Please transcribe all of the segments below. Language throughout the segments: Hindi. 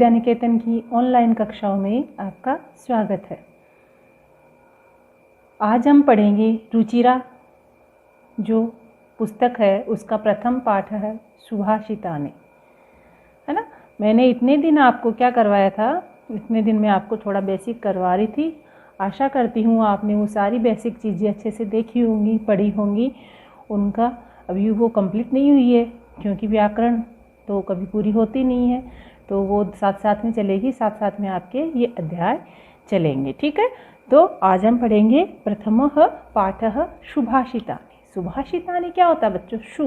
विद्या निकेतन की ऑनलाइन कक्षाओं में आपका स्वागत है। आज हम पढ़ेंगे रुचिरा, जो पुस्तक है उसका प्रथम पाठ है सुभाषितानि, है ना। मैंने इतने दिन आपको क्या करवाया था, इतने दिन में आपको थोड़ा बेसिक करवा रही थी। आशा करती हूँ आपने वो सारी बेसिक चीज़ें अच्छे से देखी होंगी, पढ़ी होंगी। उनका अभी वो कंप्लीट नहीं हुई है, क्योंकि व्याकरण तो कभी पूरी होती नहीं है, तो वो साथ साथ में चलेगी, साथ साथ में आपके ये अध्याय चलेंगे, ठीक है। तो आज हम पढ़ेंगे प्रथमः पाठः सुभाषितानि। सुभाषितानि क्या होता है बच्चों? शु,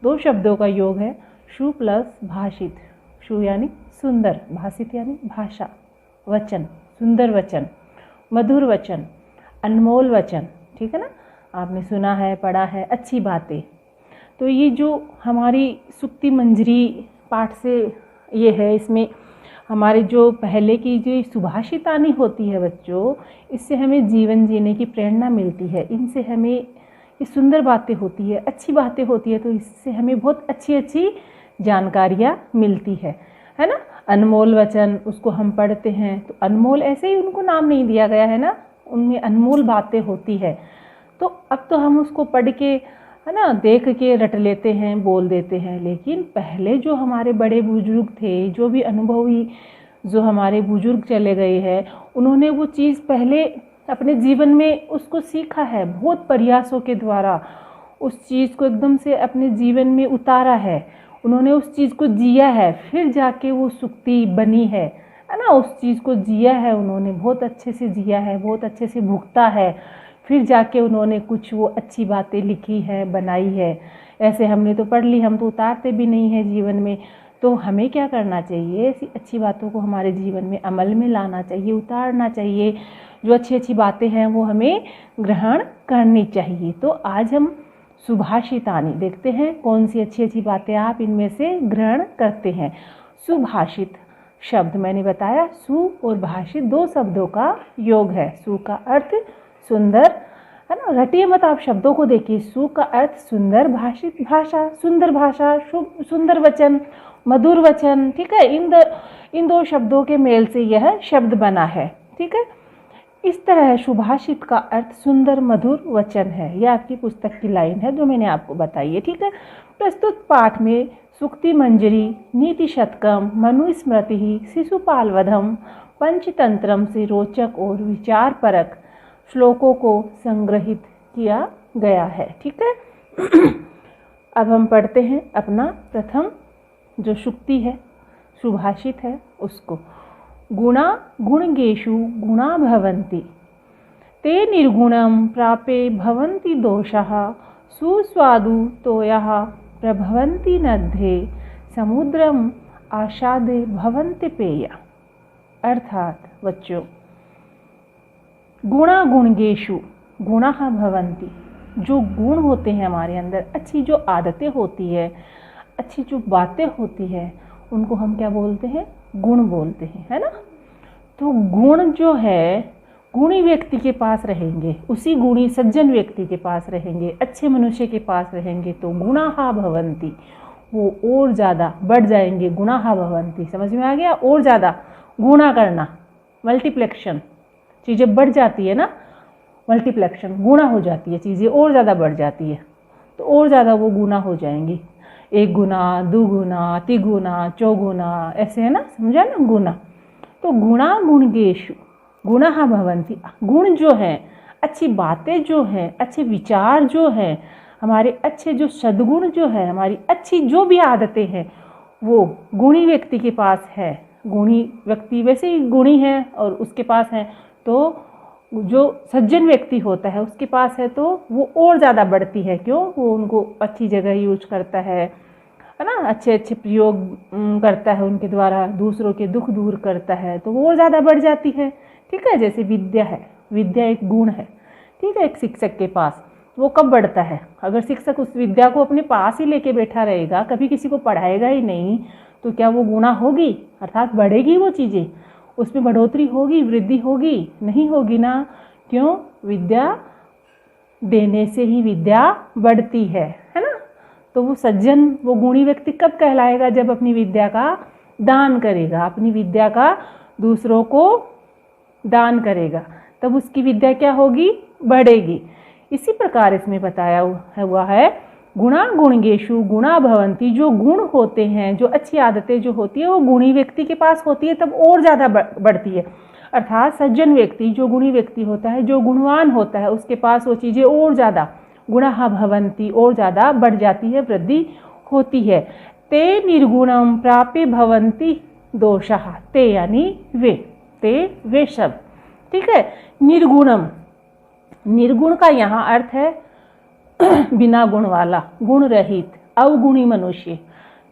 दो शब्दों का योग है, शु प्लस भाषित। शु यानी सुंदर, भाषित यानी भाषा, वचन, सुंदर वचन, मधुर वचन, अनमोल वचन, ठीक है ना। आपने सुना है, पढ़ा है, अच्छी बातें। तो ये जो हमारी सुक्ति मंजरी पाठ से ये है, इसमें हमारे जो पहले की जो सुभाषितानि होती है बच्चों, इससे हमें जीवन जीने की प्रेरणा मिलती है। इनसे हमें ये सुंदर बातें होती है, अच्छी बातें होती है, तो इससे हमें बहुत अच्छी अच्छी जानकारियाँ मिलती है ना। अनमोल वचन, उसको हम पढ़ते हैं तो अनमोल ऐसे ही उनको नाम नहीं दिया गया है ना, उनमें अनमोल बातें होती है। तो अब तो हम उसको पढ़ के, है ना, देख के रट लेते हैं, बोल देते हैं। लेकिन पहले जो हमारे बड़े बुजुर्ग थे, जो भी अनुभवी जो हमारे बुजुर्ग चले गए हैं, उन्होंने वो चीज़ पहले अपने जीवन में उसको सीखा है, बहुत प्रयासों के द्वारा उस चीज़ को एकदम से अपने जीवन में उतारा है। उन्होंने उस चीज़ को जिया है, फिर जाके वो सुक्ति बनी है ना। उस चीज़ को जिया है उन्होंने, बहुत अच्छे से जिया है, बहुत अच्छे से भुगता है, फिर जाके उन्होंने कुछ वो अच्छी बातें लिखी है, बनाई है। ऐसे हमने तो पढ़ ली, हम तो उतारते भी नहीं है जीवन में। तो हमें क्या करना चाहिए? ऐसी अच्छी बातों को हमारे जीवन में अमल में लाना चाहिए, उतारना चाहिए। जो अच्छी अच्छी बातें हैं वो हमें ग्रहण करनी चाहिए। तो आज हम सुभाषितानि देखते हैं, कौन सी अच्छी अच्छी बातें आप इनमें से ग्रहण करते हैं। सुभाषित शब्द मैंने बताया, सु और भाषित दो शब्दों का योग है। सु का अर्थ सुंदर, है ना, रटिए मत आप शब्दों को देखिए। सु का अर्थ सुंदर, भाषित भाषा, सुंदर भाषा, शुभ सुंदर वचन, मधुर वचन, ठीक है। इन दो शब्दों के मेल से यह शब्द बना है, ठीक है। इस तरह सुभाषित का अर्थ सुंदर मधुर वचन है। यह आपकी पुस्तक की लाइन है जो मैंने आपको बताई है, ठीक है। प्रस्तुत पाठ में सुक्ति मंजरी, नीति शतकम, मनुस्मृति, शिशुपाल वधम, पंचतंत्रम से रोचक और विचार परक श्लोकों को संग्रहित किया गया है, ठीक है। अब हम पढ़ते हैं अपना प्रथम जो सुक्ति है, सुभाषित है, उसको। गुणा गुणगेषु गुणा भवन्ति, ते निर्गुणं प्रापे भवन्ति दोषः, सुस्वादु तोयः प्रभवन्ति नद्धे, समुद्रम आशादे भवन्ति पेया। अर्थात बच्चों, गुणा गुणगेषु गुणः भवन्ति, जो गुण होते हैं हमारे अंदर, अच्छी जो आदतें होती है, अच्छी जो बातें होती है, उनको हम क्या बोलते हैं? गुण बोलते हैं, है ना। तो गुण जो है गुणी व्यक्ति के पास रहेंगे, उसी गुणी सज्जन व्यक्ति के पास रहेंगे, अच्छे मनुष्य के पास रहेंगे, तो गुणाः भवन्ति, वो और ज़्यादा बढ़ जाएंगे। गुणाः भवन्ति, समझ में आ गया? और ज़्यादा गुणा करना, मल्टीप्लेक्शन, चीज़ें बढ़ जाती है ना, मल्टीप्लेक्शन, गुणा हो जाती है, चीज़ें और ज़्यादा बढ़ जाती है, तो और ज़्यादा वो गुना हो जाएंगी। एक गुना, दुगुना, तिगुना, चौगुना, ऐसे है ना, समझा ना, गुना। तो गुणा गुणगेषु गुणः भवन्ति, गुण जो है, अच्छी बातें जो हैं, अच्छे विचार जो हैं, हमारे अच्छे जो सद्गुण जो है, हमारी अच्छी जो भी आदतें हैं, वो गुणी व्यक्ति के पास है। गुणी व्यक्ति वैसे ही गुणी है और उसके पास है, तो जो सज्जन व्यक्ति होता है उसके पास है, तो वो और ज़्यादा बढ़ती है। क्यों? वो उनको अच्छी जगह यूज करता है ना, अच्छे अच्छे प्रयोग करता है उनके द्वारा, दूसरों के दुख दूर करता है, तो वो और ज़्यादा बढ़ जाती है, ठीक है। जैसे विद्या है, विद्या एक गुण है, ठीक है। एक शिक्षक के पास वो कब बढ़ता है? अगर शिक्षक उस विद्या को अपने पास ही लेके बैठा रहेगा, कभी किसी को पढ़ाएगा ही नहीं, तो क्या वो गुणा होगी? अर्थात बढ़ेगी वो चीज़ें, उसमें बढ़ोतरी होगी, वृद्धि होगी? नहीं होगी ना। क्यों? विद्या देने से ही विद्या बढ़ती है ना। तो वो सज्जन, वो गुणी व्यक्ति कब कहलाएगा? जब अपनी विद्या का दान करेगा, अपनी विद्या का दूसरों को दान करेगा, तब उसकी विद्या क्या होगी, बढ़ेगी। इसी प्रकार इसमें बताया हुआ है गुणा गुणगेषु गुणा भवंती, जो गुण होते हैं, जो अच्छी आदतें जो होती है वो गुणी व्यक्ति के पास होती है तब और ज़्यादा बढ़ती है। अर्थात सज्जन व्यक्ति, जो गुणी व्यक्ति होता है, जो गुणवान होता है, उसके पास वो चीज़ें और ज़्यादा गुणा भवंती, और ज़्यादा बढ़ जाती है, वृद्धि होती है। ते निर्गुणम प्राप्य भवंती दोषः, ते यानी वे, ते वे शब्द, ठीक है। निर्गुणम, निर्गुण का यहाँ अर्थ है बिना गुण वाला, गुण रहित, अवगुणी मनुष्य।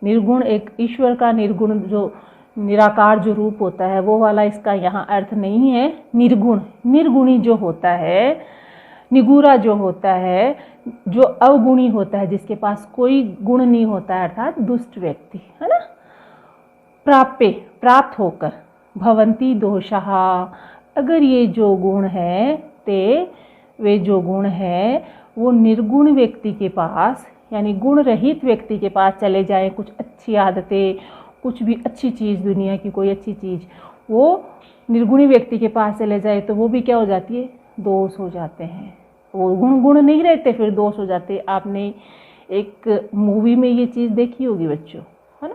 निर्गुण एक ईश्वर का निर्गुण जो निराकार जो रूप होता है वो वाला इसका यहाँ अर्थ नहीं है। निर्गुण, निर्गुणी जो होता है, निगूरा जो होता है, जो अवगुणी होता है, जिसके पास कोई गुण नहीं होता है, अर्थात दुष्ट व्यक्ति, है ना। प्राप्य, प्राप्त होकर, भवंती दोषः, अगर ये जो गुण है, ते वे जो गुण है वो निर्गुण व्यक्ति के पास, यानी गुण रहित व्यक्ति के पास चले जाए, कुछ अच्छी आदतें, कुछ भी अच्छी चीज़, दुनिया की कोई अच्छी चीज़ वो निर्गुणी व्यक्ति के पास चले जाए तो वो भी क्या हो जाती है, दोष हो जाते हैं। वो गुण नहीं रहते, फिर दोष हो जाते। आपने एक मूवी में ये चीज़ देखी होगी बच्चों, है ना।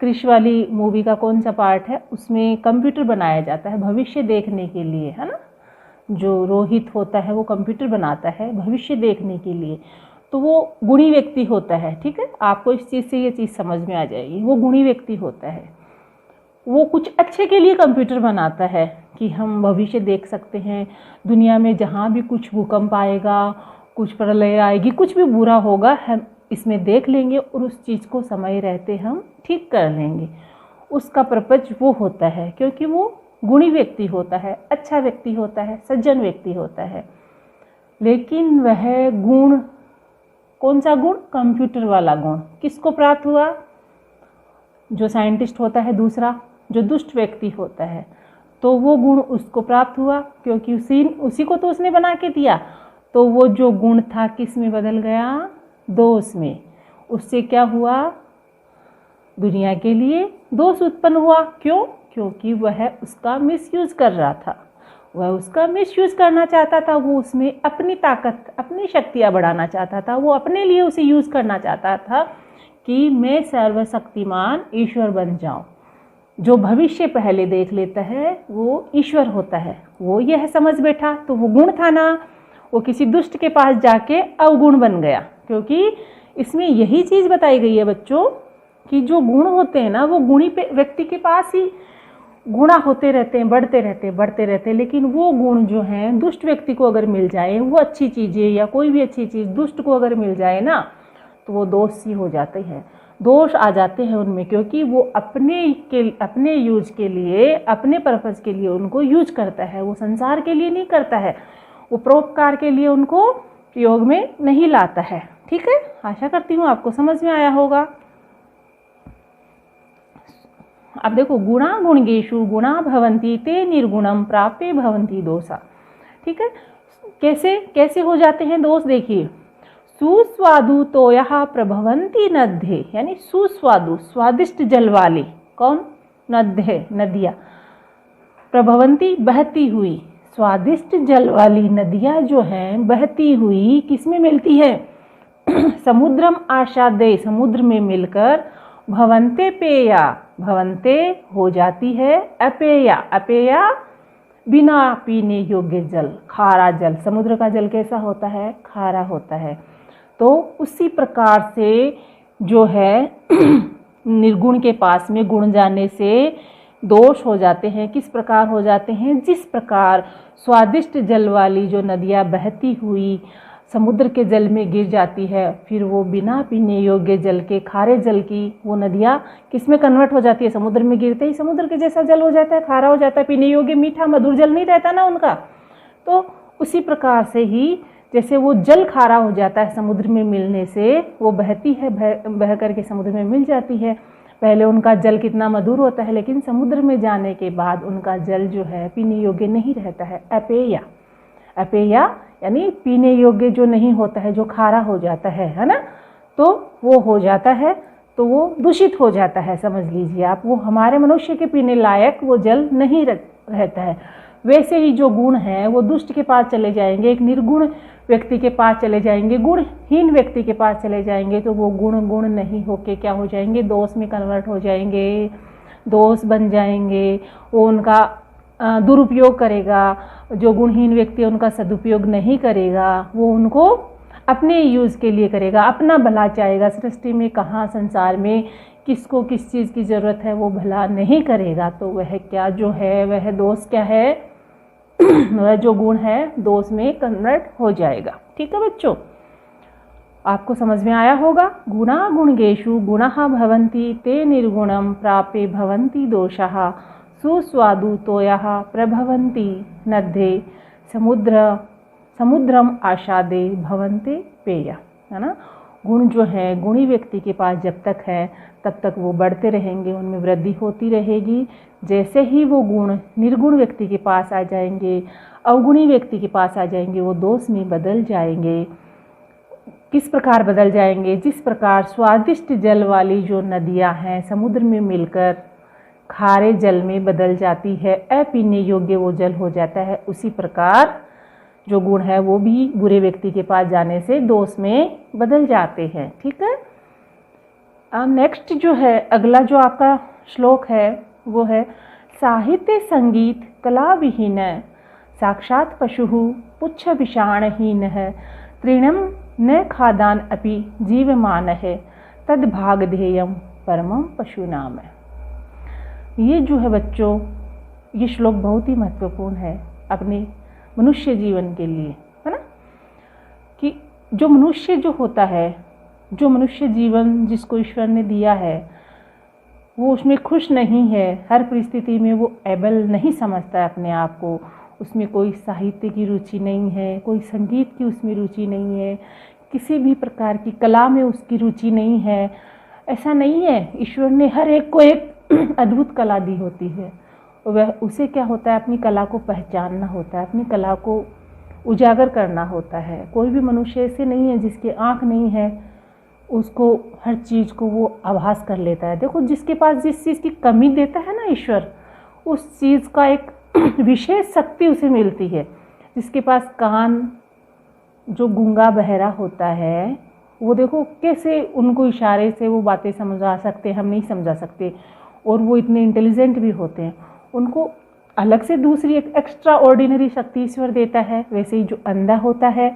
क्रिश वाली मूवी का कौन सा पार्ट है, उसमें कंप्यूटर बनाया जाता है भविष्य देखने के लिए, है ना। जो रोहित होता है वो कंप्यूटर बनाता है भविष्य देखने के लिए, तो वो गुणी व्यक्ति होता है, ठीक है। आपको इस चीज़ से ये चीज़ समझ में आ जाएगी, वो गुणी व्यक्ति होता है। वो कुछ अच्छे के लिए कंप्यूटर बनाता है कि हम भविष्य देख सकते हैं, दुनिया में जहाँ भी कुछ भूकंप आएगा, कुछ प्रलय आएगी, कुछ भी बुरा होगा, हम इसमें देख लेंगे और उस चीज़ को समय रहते हम ठीक कर लेंगे। उसका पर्पज वो होता है, क्योंकि वो गुणी व्यक्ति होता है, अच्छा व्यक्ति होता है, सज्जन व्यक्ति होता है। लेकिन वह गुण, कौन सा गुण, कंप्यूटर वाला गुण किसको प्राप्त हुआ, जो साइंटिस्ट होता है दूसरा, जो दुष्ट व्यक्ति होता है, तो वो गुण उसको प्राप्त हुआ, क्योंकि उसी को तो उसने बना के दिया। तो वो जो गुण था किस में बदल गया, दोष में। उससे क्या हुआ, दुनिया के लिए दोष उत्पन्न हुआ। क्यों, क्योंकि वह उसका मिसयूज कर रहा था, वह उसका मिसयूज करना चाहता था, वो उसमें अपनी ताकत, अपनी शक्तियाँ बढ़ाना चाहता था, वो अपने लिए उसे यूज़ करना चाहता था कि मैं सर्वशक्तिमान ईश्वर बन जाऊं। जो भविष्य पहले देख लेता है वो ईश्वर होता है, वो यह समझ बैठा, तो वो गुण था ना, वो किसी दुष्ट के पास जाके अवगुण बन गया। क्योंकि इसमें यही चीज़ बताई गई है बच्चों कि जो गुण होते हैं ना, वो गुणी व्यक्ति के पास ही गुणा होते रहते हैं, बढ़ते रहते हैं। लेकिन वो गुण जो हैं दुष्ट व्यक्ति को अगर मिल जाए, वो अच्छी चीज़ें या कोई भी अच्छी चीज़ दुष्ट को अगर मिल जाए ना, तो वो दोष सी हो जाते हैं, दोष आ जाते हैं उनमें, क्योंकि वो अपने यूज के लिए, अपने पर्पज़ के लिए उनको यूज करता है, वो संसार के लिए नहीं करता है, वो परोपकार के लिए उनको प्रयोग में नहीं लाता है। ठीक है, आशा करती हूँ आपको समझ में आया होगा। अब देखो, गुणा गुणगेषु गुणा भवन्ति ते निर्गुणम प्राप्य भवन्ति दोषा। ठीक है, कैसे कैसे हो जाते हैं दोष, देखिए। सुस्वादु तोयः प्रभवन्ति नद्ये, यानी सुस्वादु स्वादिष्ट जल वाली, कौन, नद्ये, नदियाँ, प्रभवन्ति बहती हुई, स्वादिष्ट जल वाली नदियाँ जो हैं बहती हुई किसमें मिलती है, समुद्रम आशादे, समुद्र में मिलकर, भवन्ते पेया, भवन्ते हो जाती है, अपेया, अपेया बिना पीने योग्य जल, खारा जल। समुद्र का जल कैसा होता है, खारा होता है। तो उसी प्रकार से जो है निर्गुण के पास में गुण जाने से दोष हो जाते हैं। किस प्रकार हो जाते हैं, जिस प्रकार स्वादिष्ट जल वाली जो नदियाँ बहती हुई समुद्र के जल में गिर जाती है, फिर वो बिना पीने योग्य जल के, खारे जल की वो नदियाँ किस में कन्वर्ट हो जाती है, समुद्र में गिरते ही समुद्र के जैसा जल हो जाता है, खारा हो जाता है, पीने योग्य मीठा मधुर जल नहीं रहता ना उनका। तो उसी प्रकार से ही जैसे वो जल खारा हो जाता है समुद्र में मिलने से, वो बहती है, बह करके समुद्र में मिल जाती है। पहले उनका जल कितना मधुर होता है, लेकिन समुद्र में जाने के बाद उनका जल जो है पीने योग्य नहीं रहता है, अपेया, अपेया यानी पीने योग्य जो नहीं होता है, जो खारा हो जाता है ना, तो वो हो जाता है। तो वो दूषित हो जाता है, समझ लीजिए आप। वो हमारे मनुष्य के पीने लायक वो जल नहीं रहता है। वैसे ही जो गुण हैं वो दुष्ट के पास चले जाएंगे, एक निर्गुण व्यक्ति के पास चले जाएंगे, गुणहीन व्यक्ति के पास चले जाएंगे, तो वो गुण नहीं होके क्या हो जाएंगे, दोष में कन्वर्ट हो जाएंगे, दोष बन जाएंगे। वो उनका दुरुपयोग करेगा। जो गुणहीन व्यक्ति है उनका सदुपयोग नहीं करेगा, वो उनको अपने यूज़ के लिए करेगा, अपना भला चाहेगा। सृष्टि में कहाँ, संसार में किसको किस चीज़ की ज़रूरत है, वो भला नहीं करेगा। तो वह क्या जो है, वह दोष क्या है वह जो गुण है दोष में कन्वर्ट हो जाएगा। ठीक है बच्चों, आपको समझ में आया होगा। गुणा गुणगेषु गुणः भवन्ति ते निर्गुणं प्राप्य भवन्ति दोषः सुस्वादु तोयः प्रभवन्ति नद्धे समुद्रम आशादे भवन्ते पेय। है ना, गुण जो है गुणी व्यक्ति के पास जब तक है तब तक वो बढ़ते रहेंगे, उनमें वृद्धि होती रहेगी। जैसे ही वो गुण निर्गुण व्यक्ति के पास आ जाएंगे, अवगुणी व्यक्ति के पास आ जाएंगे, वो दोष में बदल जाएंगे। किस प्रकार बदल जाएंगे, जिस प्रकार स्वादिष्ट जल वाली जो नदियां हैं समुद्र में मिलकर खारे जल में बदल जाती है, अपीने योग्य वो जल हो जाता है, उसी प्रकार जो गुण है वो भी बुरे व्यक्ति के पास जाने से दोष में बदल जाते हैं। ठीक है, नेक्स्ट जो है अगला जो आपका श्लोक है वो है साहित्य संगीत कला विहीन साक्षात पशु पुच्छ विषाणहीन है तृणम न खादान अपि जीवमान है तद भाग ध्येयम परमम पशु नाम है। ये जो है बच्चों, ये श्लोक बहुत ही महत्वपूर्ण है अपने मनुष्य जीवन के लिए, है ना, कि जो मनुष्य जो होता है, जो मनुष्य जीवन जिसको ईश्वर ने दिया है, वो उसमें खुश नहीं है। हर परिस्थिति में वो एबल नहीं समझता है अपने आप को। उसमें कोई साहित्य की रुचि नहीं है, कोई संगीत की उसमें रुचि नहीं है, किसी भी प्रकार की कला में उसकी रुचि नहीं है। ऐसा नहीं है, ईश्वर ने हर एक को एक अद्भुत कला दी होती है। वह उसे क्या होता है, अपनी कला को पहचानना होता है, अपनी कला को उजागर करना होता है। कोई भी मनुष्य ऐसे नहीं है जिसकी आँख नहीं है, उसको हर चीज़ को वो आभास कर लेता है। देखो, जिसके पास जिस चीज़ की कमी देता है ना ईश्वर, उस चीज़ का एक विशेष शक्ति उसे मिलती है। जिसके पास कान, जो गूंगा बहरा होता है, वो देखो कैसे उनको इशारे से वो बातें समझा सकते, हम नहीं समझा सकते। और वो इतने इंटेलिजेंट भी होते हैं, उनको अलग से दूसरी एक एक्स्ट्रा ऑर्डिनरी शक्ति ईश्वर देता है। वैसे ही जो अंधा होता है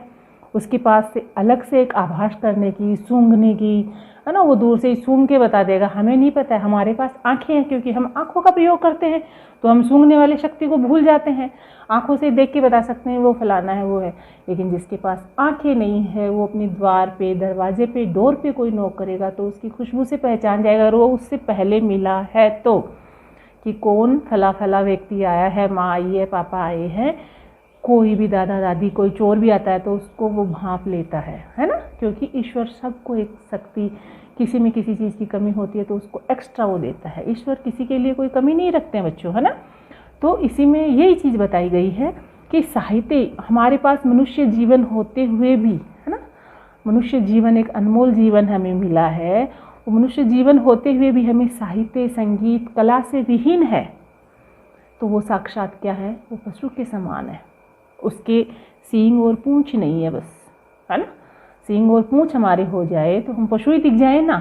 उसके पास से अलग से एक आभास करने की, सूंघने की, है ना, वो दूर से ही सूंघ के बता देगा। हमें नहीं पता है, हमारे पास आंखें हैं, क्योंकि हम आंखों का प्रयोग करते हैं, तो हम सूंघने वाली शक्ति को भूल जाते हैं। आंखों से देख के बता सकते हैं वो फलाना है, वो है। लेकिन जिसके पास आंखें नहीं है, वो अपने द्वार पे, दरवाजे पे, डोर पे कोई नॉक करेगा तो उसकी खुशबू से पहचान जाएगा। अगर वो उससे पहले मिला है तो, कि कौन फला फला व्यक्ति आया है, माँ आई है, पापा आए हैं, कोई भी दादा दादी, कोई चोर भी आता है तो उसको वो भांप लेता है ना। क्योंकि ईश्वर सबको एक शक्ति, किसी में किसी चीज़ की कमी होती है तो उसको एक्स्ट्रा वो देता है। ईश्वर किसी के लिए कोई कमी नहीं रखते हैं बच्चों, है ना। तो इसी में यही चीज़ बताई गई है कि साहित्य, हमारे पास मनुष्य जीवन होते हुए भी, है ना, मनुष्य जीवन एक अनमोल जीवन हमें मिला है। वो मनुष्य जीवन होते हुए भी हमें साहित्य, संगीत, कला से विहीन है, तो वो साक्षात क्या है, वो पशु के समान है। उसके सींग और पूंछ नहीं है बस, है ना। सींग और पूंछ हमारे हो जाए तो हम पशु ही दिख जाए ना।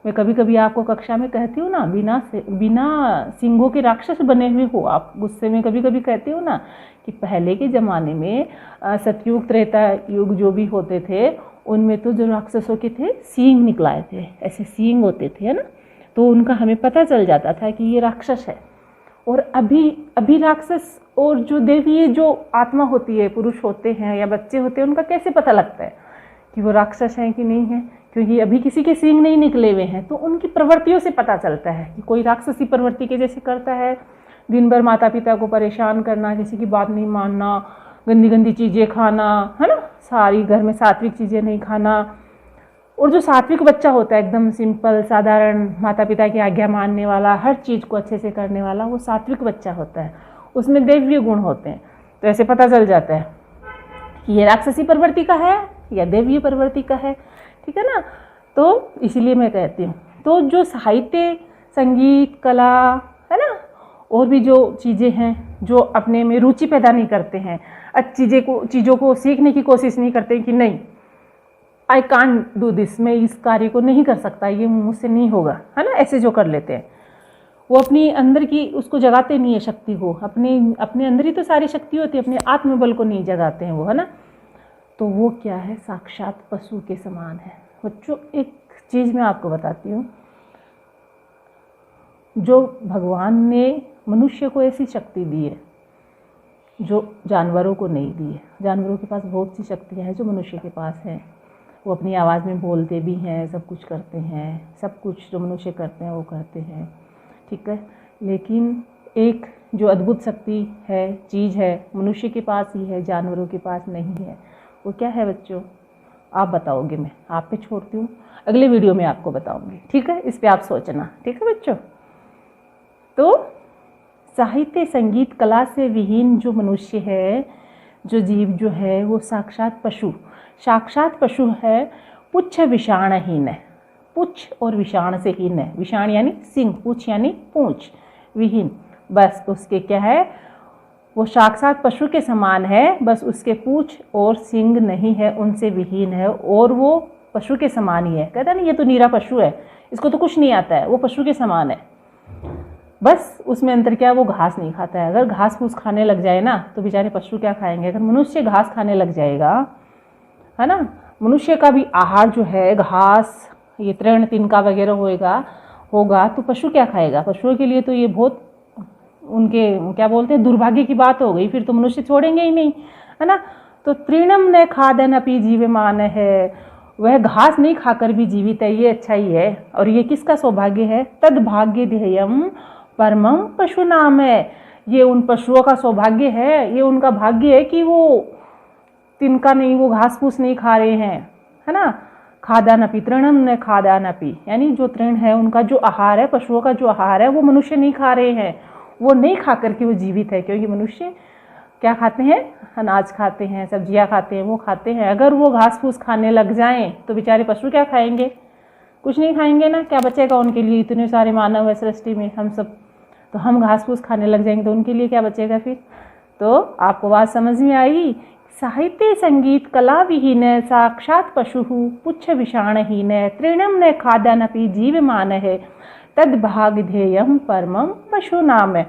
मैं कभी कभी आपको कक्षा में कहती हूँ ना, बिना सींगों के राक्षस बने हुए हो आप। गुस्से में कभी कभी कहती हूँ ना कि पहले के ज़माने में सतयुग, त्रेता युग जो भी होते थे, उनमें तो जो राक्षसों के थे सींग निकलाए थे, ऐसे सींग होते थे, है ना। तो उनका हमें पता चल जाता था कि ये राक्षस है। और अभी राक्षस और जो देवी जो आत्मा होती है, पुरुष होते हैं या बच्चे होते हैं, उनका कैसे पता लगता है कि वो राक्षस हैं कि नहीं है? क्योंकि अभी किसी के सींग नहीं निकले हुए हैं, तो उनकी प्रवृत्तियों से पता चलता है कि कोई राक्षसी प्रवृत्ति के जैसे करता है। दिन भर माता पिता को परेशान करना, किसी की बात नहीं मानना, गंदी गंदी चीज़ें खाना, है ना, सारी घर में सात्विक चीज़ें नहीं खाना। और जो सात्विक बच्चा होता है, एकदम सिंपल साधारण, माता पिता की आज्ञा मानने वाला, हर चीज़ को अच्छे से करने वाला, वो सात्विक बच्चा होता है। उसमें दैवीय गुण होते हैं। तो ऐसे पता चल जाता है कि ये राक्षसी प्रवृत्ति का है या दैवीय प्रवृत्ति का है, ठीक है ना। तो इसीलिए मैं कहती हूँ तो जो साहित्य, संगीत, कला है ना, और भी जो चीज़ें हैं जो अपने में रुचि पैदा नहीं करते हैं, चीज़ों को सीखने की कोशिश नहीं करते कि नहीं आई कांट डू दिस, मैं इस कार्य को नहीं कर सकता, ये मुझसे नहीं होगा, है ना, ऐसे जो कर लेते हैं वो अपनी अंदर की उसको जगाते नहीं है शक्ति को, अपने अंदर ही तो सारी शक्ति होती है, अपने आत्मबल को नहीं जगाते हैं वो, है ना। तो वो क्या है, साक्षात पशु के समान है। बच्चों एक चीज़ मैं आपको बताती हूँ, जो भगवान ने मनुष्य को ऐसी शक्ति दी है जो जानवरों को नहीं दी है। जानवरों के पास बहुत सी शक्तियाँ हैं जो मनुष्य के पास हैं, वो अपनी आवाज़ में बोलते भी हैं, सब कुछ करते हैं, सब कुछ जो मनुष्य करते हैं वो करते हैं, ठीक है। लेकिन एक जो अद्भुत शक्ति है, चीज़ है, मनुष्य के पास ही है, जानवरों के पास नहीं है। वो क्या है बच्चों, आप बताओगे, मैं आप पे छोड़ती हूँ, अगले वीडियो में आपको बताऊँगी, ठीक है। इस पर आप सोचना, ठीक है बच्चों। तो साहित्य, संगीत, कला से विहीन जो मनुष्य है, जो जीव जो है, वो साक्षात पशु है, पुच्छ विषाणहीन है, पुच्छ और विषाण से हीन है। विषाण यानी सिंह, पुच्छ यानी पूंछ, विहीन बस उसके क्या है, वो साक्षात पशु के समान है, बस उसके पूंछ और सिंग नहीं है, उनसे विहीन है, और वो पशु के समान ही है। कहता नहीं ये तो नीरा पशु है, इसको तो कुछ नहीं आता है, वो पशु के समान है, बस उसमें अंतर क्या है, वो घास नहीं खाता है। अगर घास फूस खाने लग जाए ना तो बेचारे पशु क्या खाएंगे। अगर मनुष्य घास खाने लग जाएगा, है ना, मनुष्य का भी आहार जो है घास, ये तृण तिनका वगैरह होगा तो पशु क्या खाएगा। पशुओं के लिए तो ये बहुत उनके क्या बोलते हैं, दुर्भाग्य की बात हो गई, फिर तो मनुष्य छोड़ेंगे ही नहीं, है ना। तो तृणम न खादन अपि जीवमान है, वह घास नहीं खाकर भी जीवित है, ये अच्छा ही है। और ये किसका सौभाग्य है, तद भाग्य ध्येयम परमम पशु नाम है, ये उन पशुओं का सौभाग्य है, ये उनका भाग्य है कि वो तिनका नहीं, वो घास फूस नहीं खा रहे हैं, है ना। खादानपि तृणम न खादानपि, यानी जो तृण है उनका जो आहार है, पशुओं का जो आहार है वो मनुष्य नहीं खा रहे हैं, वो नहीं खा करके वो जीवित है। क्योंकि मनुष्य क्या खाते हैं, अनाज खाते हैं, सब्जियां खाते हैं, वो खाते हैं। अगर वो घास फूस खाने लग जाएं तो बेचारे पशु क्या खाएंगे, कुछ नहीं खाएंगे ना, क्या बचेगा उनके लिए। इतने सारे मानव है सृष्टि में, हम सब, तो हम घास फूस खाने लग जाएंगे तो उनके लिए क्या बचेगा फिर। तो आपको बात समझ में आई, साहित्य, संगीत, कला विहीन साक्षात पशु पुच्छ विषाणहीन तृणम न खादनपि जीवमान है, तद भाग ध्येयम परमम पशु नाम है।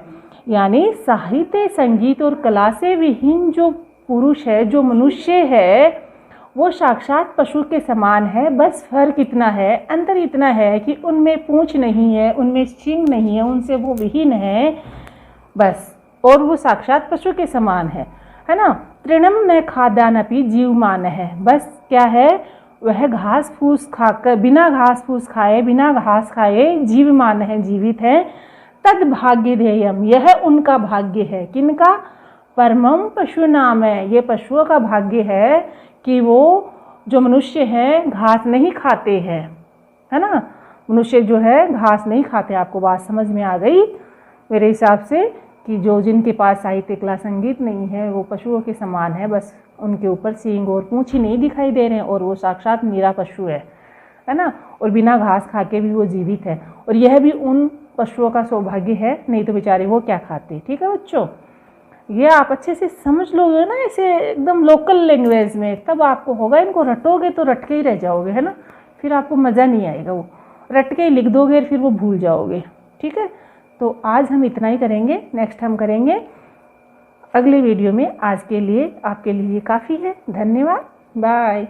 यानी साहित्य, संगीत और कला से विहीन जो पुरुष है, जो मनुष्य है, वो साक्षात पशु के समान है। बस फर्क इतना है, अंतर इतना है कि उनमें पूंछ नहीं है, उनमें सींग नहीं है, उनसे वो विहीन है बस, और वो साक्षात पशु के समान है ना। तृणम न खादानपि जीवमान है, बस क्या है, वह घास फूस खाकर, बिना घास फूस खाए, बिना घास खाए जीवमान है, जीवित है। तद भाग्य ध्येयम, यह उनका भाग्य है, किनका, परमम पशु नाम है, ये पशुओं का भाग्य है कि वो जो मनुष्य हैं घास नहीं खाते हैं, है ना। मनुष्य जो है घास नहीं खाते। आपको बात समझ में आ गई मेरे हिसाब से, कि जो जिनके पास साहित्य, कला, संगीत नहीं है वो पशुओं के समान है, बस उनके ऊपर सींग और पूंछ ही नहीं दिखाई दे रहे हैं, और वो साक्षात नीरा पशु है ना। और बिना घास खा के भी वो जीवित है, और यह भी उन पशुओं का सौभाग्य है, नहीं तो बेचारे वो क्या खाते। ठीक है बच्चों, ये आप अच्छे से समझ लोगे ना, ऐसे एकदम लोकल लैंग्वेज में, तब आपको होगा। इनको रटोगे तो रट के ही रह जाओगे, है ना, फिर आपको मज़ा नहीं आएगा। वो रट के ही लिख दोगे, फिर वो भूल जाओगे। ठीक है, तो आज हम इतना ही करेंगे, नेक्स्ट हम करेंगे अगले वीडियो में। आज के लिए आपके लिए काफ़ी है। धन्यवाद, बाय।